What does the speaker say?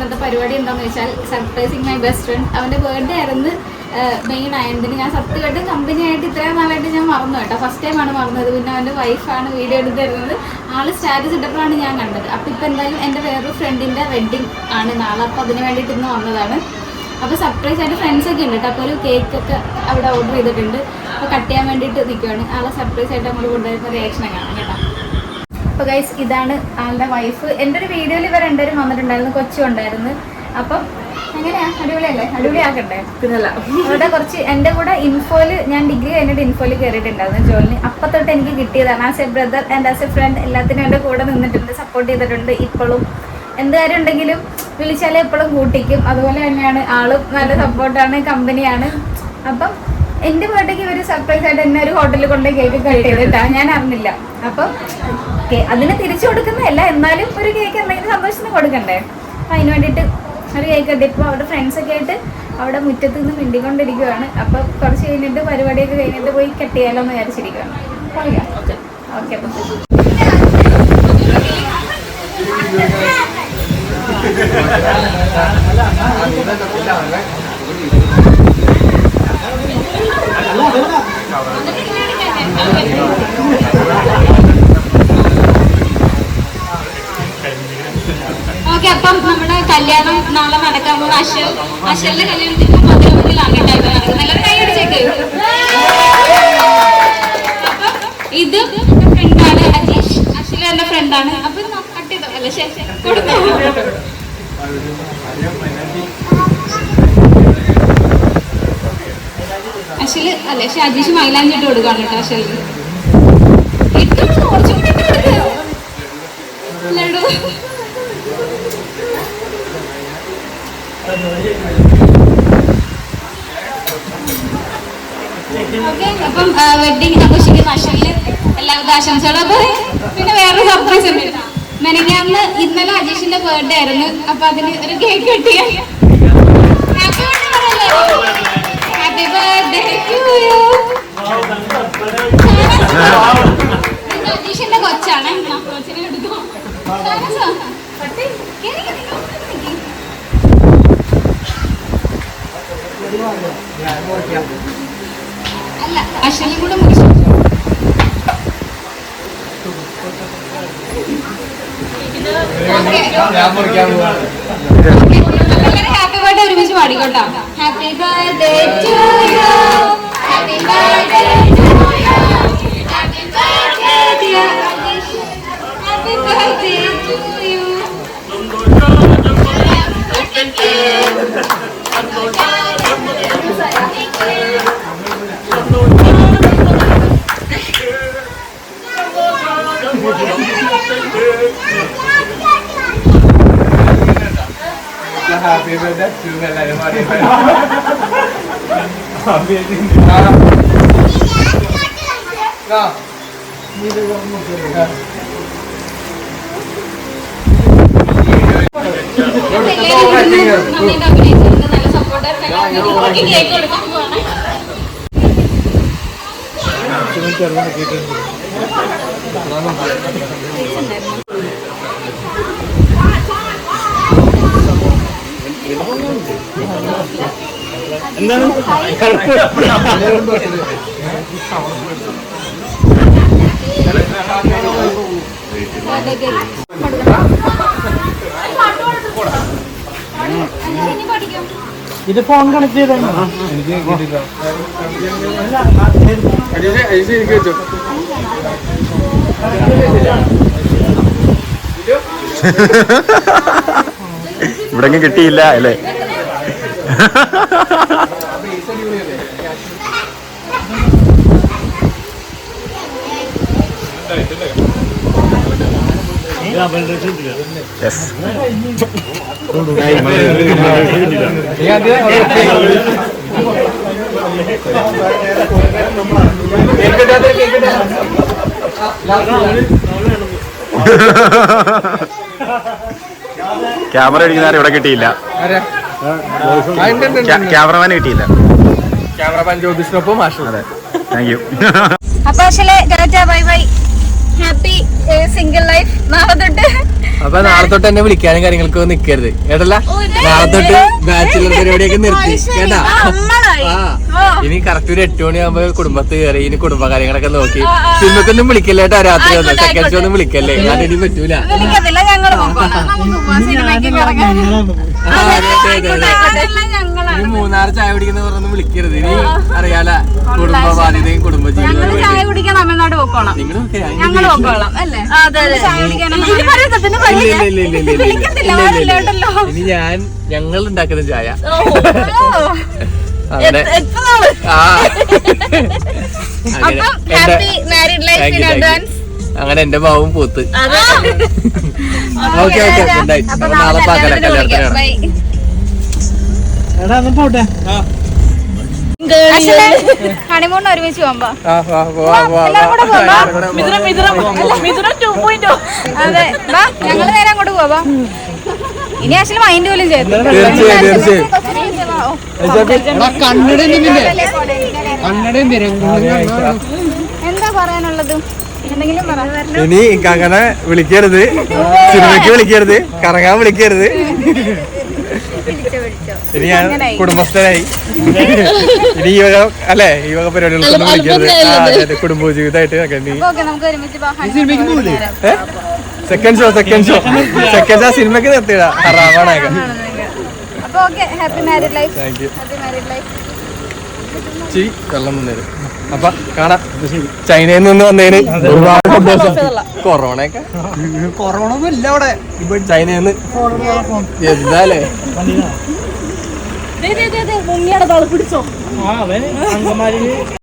ഇന്നത്തെ പരിപാടി എന്താണെന്ന് വെച്ചാൽ സർപ്രൈസിങ് മൈ ബെസ്റ്റ് ഫ്രണ്ട്. അവൻ്റെ ബർത്ത്ഡേ ആയിരുന്നു മെയിൻ ആയതിന്. ഞാൻ സത്യമായിട്ട് കമ്പനിയായിട്ട് ഇത്രയും നാളായിട്ട് ഞാൻ മറന്നു കേട്ടോ. ഫസ്റ്റ് ടൈമാണ് മറന്നത്. പിന്നെ അവൻ്റെ വൈഫാണ് വീഡിയോ എടുത്ത് തരുന്നത്. ആൾ സ്റ്റാറ്റസ് ഇട്ടപ്പോഴാണ് ഞാൻ കണ്ടത്. അപ്പോൾ ഇപ്പോൾ എന്തായാലും എൻ്റെ വേറൊരു ഫ്രണ്ടിൻ്റെ വെഡ്ഡിങ് ആണ് നാളെ. അപ്പോൾ അതിന് വേണ്ടിയിട്ട് ഇന്ന് വന്നതാണ്. അപ്പോൾ സർപ്രൈസ് ആയിട്ട് ഫ്രണ്ട്സൊക്കെ ഉണ്ട് കേട്ടോ. അപ്പോൾ ഒരു കേക്കൊക്കെ അവിടെ ഓർഡർ ചെയ്തിട്ടുണ്ട്. അപ്പോൾ കട്ട് ചെയ്യാൻ വേണ്ടിയിട്ട് നിൽക്കുകയാണ്. ആളെ സർപ്രൈസ് ആയിട്ട് അങ്ങോട്ട് കൊണ്ടുവരുന്ന റിയാക്ഷനെ കാണാം കേട്ടോ. അപ്പോൾ ഗൈസ് ഇതാണ് ആളുടെ വൈഫ്. എൻ്റെ ഒരു വീഡിയോയിൽ ഇവർ രണ്ടുപേരും വന്നിട്ടുണ്ടായിരുന്നു, കൊച്ചു ഉണ്ടായിരുന്നു. അപ്പം എങ്ങനെയാ, അടിപൊളിയല്ലേ? അടിപൊളിയാക്കട്ടെ. പിന്നല്ല അവിടെ കുറച്ച് എൻ്റെ കൂടെ ഇൻഫോയിൽ ഞാൻ ഡിഗ്രി കഴിഞ്ഞിട്ട് ഇൻഫോയിൽ കയറിയിട്ടുണ്ടായിരുന്നു ജോലിന്. അപ്പം തൊട്ട് എനിക്ക് കിട്ടിയതാണ്. As A brother and as a friend എല്ലാത്തിനും എൻ്റെ കൂടെ നിന്നിട്ടുണ്ട്, സപ്പോർട്ട് ചെയ്തിട്ടുണ്ട്. ഇപ്പോഴും എന്ത് കാര്യം ഉണ്ടെങ്കിലും വിളിച്ചാലേ എപ്പോഴും കൂട്ടിക്കും. അതുപോലെ തന്നെയാണ് ആളും. നല്ല സപ്പോർട്ടാണ്, കമ്പനിയാണ്. അപ്പം എൻ്റെ ബർത്ത്ഡേക്ക് ഇവർ സർപ്രൈസ് ആയിട്ട് എന്നെ ഒരു ഹോട്ടലിൽ കൊണ്ട് കേക്ക് കട്ട് ചെയ്തിട്ടാ, ഞാൻ അറിഞ്ഞില്ല. അപ്പം അതിന് തിരിച്ചു കൊടുക്കുന്നതല്ല, എന്നാലും ഒരു കേക്ക് എന്തെങ്കിലും സന്തോഷത്തിന് കൊടുക്കണ്ടേ. അപ്പം അതിന് വേണ്ടിയിട്ട് ഒരു കേക്ക് കട്ട്. ഇപ്പോൾ അവിടെ ഫ്രണ്ട്സൊക്കെ ആയിട്ട് അവിടെ മുറ്റത്ത് നിന്ന് മിണ്ടിക്കൊണ്ടിരിക്കുകയാണ്. അപ്പം കുറച്ച് കഴിഞ്ഞിട്ട് പരിപാടിയൊക്കെ കഴിഞ്ഞിട്ട് പോയി കട്ട് ചെയ്യാലോ എന്ന് വിചാരിച്ചിരിക്കുകയാണ്. പറയാം. ഓക്കെ അപ്പം ഓക്കെ. അപ്പം നമ്മുടെ കല്യാണം നാളെ നടക്കാൻ പോകുന്ന അശ്വലിന്റെ കല്യാണത്തിന് മധുരമുട്ടിലാണ് കേട്ടോ നടക്കുന്നത്. എല്ലാവരും കൈ അടിച്ചേക്ക്. അപ്പം ഇത് ഫ്രണ്ടാണ് അജീഷ്. അശ്വല എന്റെ ഫ്രണ്ടാണ്. അപ്പൊ കട്ട് ചെയ്തോ അല്ല ശരി കൊടുത്തു. അശ്വല് അല്ലേ അജീഷ് മൈലാഞ്ചിട്ട് കൊടുക്കാണ് കേട്ടോ. അശ്വലിന് ഇട്ടു കുറച്ചും കൂടി ഇട്ട് കൊടുക്കുക ലഡു. ഓക്കെ. അപ്പം വെഡിങ് ആഘോഷിക്കുന്ന അശ്വലിന് എല്ലാവിധ ആശംസകളും. അപ്പൊ പിന്നെ വേറൊരു സർപ്രൈസ് ഉണ്ട്. മെനഞ്ഞാന്ന് ഇന്നലെ അജീഷിന്റെ ബർത്ത്ഡേ ആയിരുന്നു. അപ്പൊ അതിന് ഒരു കേക്ക് കിട്ടിയ ഹാപ്പി ബർത്ത്ഡേ ടു യു. അജീഷിന്റെ കൊച്ചാണ്. കൊച്ചിനെ എടുത്തോ. അല്ല അശ്വനും കൂടെ മുറിച്ചു. ഹാപ്പി ബർത്ത്ഡേ ഒരുമിച്ച് പാടിക്കോട്ടോ. Happy birthday to you. Happy birthday to you. Happy birthday dear Ajeesh. Happy birthday to you. Happy birthday to എല്ലാവരും പാടി. നല്ല സപ്പോർട്ടാണ്. കേക്ക് കൊടുക്കാൻ പോവാണ്. എന്താണ് ഇത് ഫോൺ കണക്ട് ചെയ്താണ്. ഇവിടെ കിട്ടിയില്ല അല്ലേ? ക്യാമറ അടിക്കുന്ന ഇവിടെ കിട്ടിയില്ല. ക്യാമറമാൻ കിട്ടിയില്ല. ക്യാമറമാൻ ജ്യോതിഷിനൊപ്പം മാഷ്. അതെ, താങ്ക് യു. അപ്പൊ bye bye. Happy single life. നാളെ തൊട്ട് അപ്പൊ നാളെ തൊട്ട് എന്നെ വിളിക്കാനും കാര്യങ്ങൾക്ക് നിക്കരുത് കേട്ടല്ല. നാളെ തൊട്ട് ബാച്ചിലർ പരിപാടിയൊക്കെ നിർത്തി കേട്ടാ. ഇനി കറക്റ്റ് ഒരു 8 മണിയാകുമ്പോ കുടുംബത്ത് കയറി ഇനി കുടുംബ കാര്യങ്ങളൊക്കെ നോക്കി. സിനിമക്കൊന്നും വിളിക്കല്ലേ കേട്ടോ, രാത്രി വന്ന് സെക്കൻഡ് ഷോ ഒന്നും വിളിക്കല്ലേ, അതിനി പറ്റൂല. ഇനി 3 ചായ കുടിക്കുന്ന പറഞ്ഞൊന്നും വിളിക്കരുത്. ഇനി അറിയാല കുടുംബ ബാധ്യതയും കുടുംബജീവിതവും. ചായ കുടിക്കാൻ തമിഴ്നാട് പോക്കോളാം, ഞങ്ങൾ പോക്കോളാം അല്ലേ? ഇനി ഞങ്ങൾ ഉണ്ടാക്കുന്ന ചായ അങ്ങനെ എന്റെ ഭാവം പൂത്ത്. ഓക്കെ ഓക്കെ, നാളെ പാക്കല കല്യാണത്തിന്. ഹണിമൂൺ ഒരുമിച്ച് പോകുമ്പോ അതെ, ഞങ്ങള് നേരെ അങ്ങോട്ട് പോവാ. ഇനി ആക്ച്വലി മൈൻഡ് പോലും ചെയ്തു. എന്താ പറയാനുള്ളത്? എന്തെങ്കിലും പറയാ. ഇനി അങ്ങനെ വിളിക്കരുത്, സിനിമയ്ക്ക് വിളിക്കരുത്, കറങ്ങാൻ വിളിക്കരുത്. ഇനി ഞാൻ കുടുംബസ്ഥനായി. ഇനി ഈ വക അല്ലെ, ഈ വക പരിപാടികൾക്കൊന്നും വിളിക്കരുത്. കുടുംബ ജീവിതമായിട്ട് സെക്കൻഡ് ഷോ സിനിമക്ക് നിർത്തിയിടാ. ഹറാമാണൊക്കെ. വെള്ളം തന്നേരും. അപ്പൊ കാണാം. ചൈനയിൽ നിന്ന് വന്നതിന് ഒരുപാട് സന്തോഷം. കൊറോണയൊക്കെ കൊറോണ ഇല്ല അവിടെ. ചൈനയിൽ നിന്ന് എന്താലേ മുങ്ങിയുടെ തള പിടിച്ചോ.